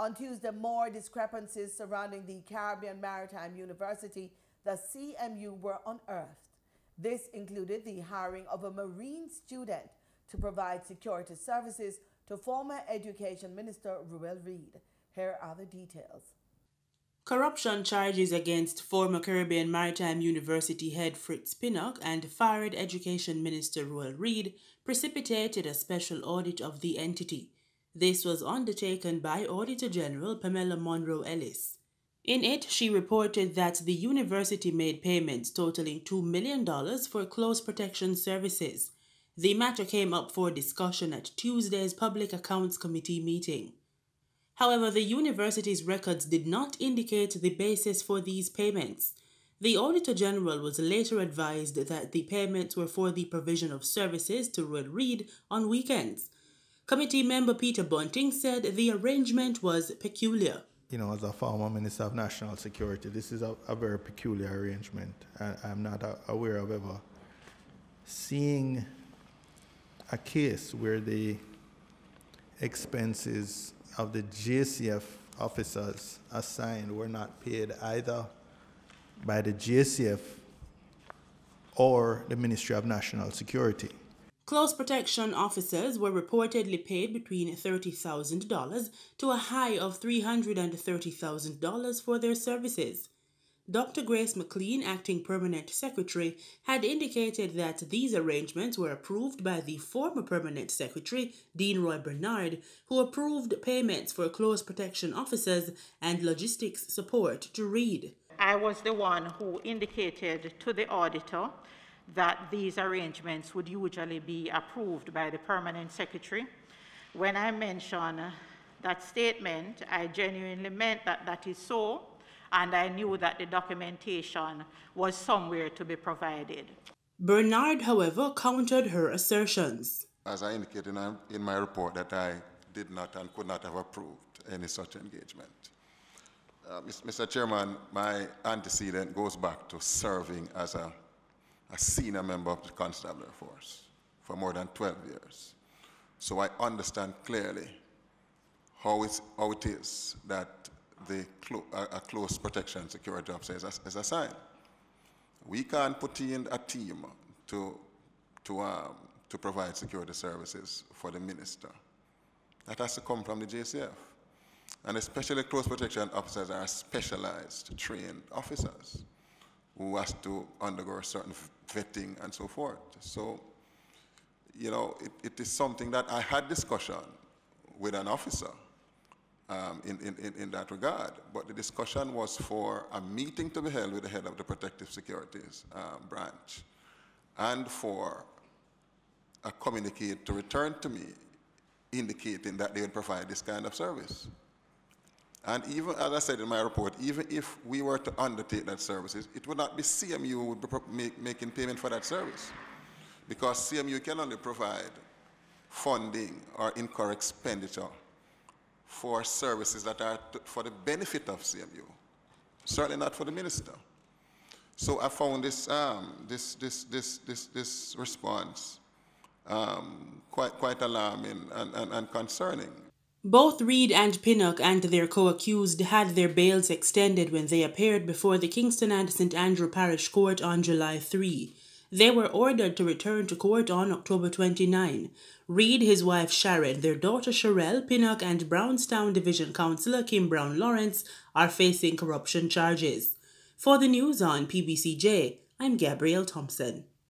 On Tuesday, more discrepancies surrounding the Caribbean Maritime University, the CMU, were unearthed. This included the hiring of a Marine student to provide security services to former Education Minister Ruel Reid. Here are the details. Corruption charges against former Caribbean Maritime University head Fritz Pinnock and fired Education Minister Ruel Reid precipitated a special audit of the entity. This was undertaken by Auditor General Pamela Monroe Ellis. In it, she reported that the university made payments totaling $2 million for close protection services. The matter came up for discussion at Tuesday's Public Accounts Committee meeting. However, the university's records did not indicate the basis for these payments. The Auditor General was later advised that the payments were for the provision of services to Ruel Reid on weekends. Committee member Peter Bunting said the arrangement was peculiar. As a former Minister of National Security, this is a very peculiar arrangement. I'm not aware of ever seeing a case where the expenses of the JCF officers assigned were not paid either by the JCF or the Ministry of National Security. Close protection officers were reportedly paid between $30,000 to a high of $330,000 for their services. Dr. Grace McLean, acting permanent secretary, had indicated that these arrangements were approved by the former permanent secretary, Dean Roy Bernard, who approved payments for close protection officers and logistics support to Reid. I was the one who indicated to the auditor that these arrangements would usually be approved by the permanent secretary. When I mentioned that statement, I genuinely meant that that is so, and I knew that the documentation was somewhere to be provided. Bernard, however, countered her assertions. As I indicated in my report, that I did not and could not have approved any such engagement. Mr. Chairman, my antecedent goes back to serving as a senior member of the Constabulary Force for more than 12 years. So I understand clearly how it is that a close protection security officer is assigned. We can't put in a team to provide security services for the minister. That has to come from the JCF. And especially close protection officers are specialized, trained officers who has to undergo certain vetting and so forth. So, it is something that I had discussion with an officer in that regard, but the discussion was for a meeting to be held with the head of the Protective Securities branch and for a communique to return to me indicating that they would provide this kind of service. And even, as I said in my report, even if we were to undertake that services, it would not be CMU who would be making payment for that service, because CMU can only provide funding or incur expenditure for services that are for the benefit of CMU, certainly not for the minister. So I found this response quite alarming and concerning. Both Reid and Pinnock and their co-accused had their bails extended when they appeared before the Kingston and St. Andrew Parish Court on July 3. They were ordered to return to court on October 29. Reid, his wife Sharon, their daughter Sherelle, Pinnock and Brownstown Division Councillor Kim Brown Lawrence are facing corruption charges. For the news on PBCJ, I'm Gabrielle Thompson.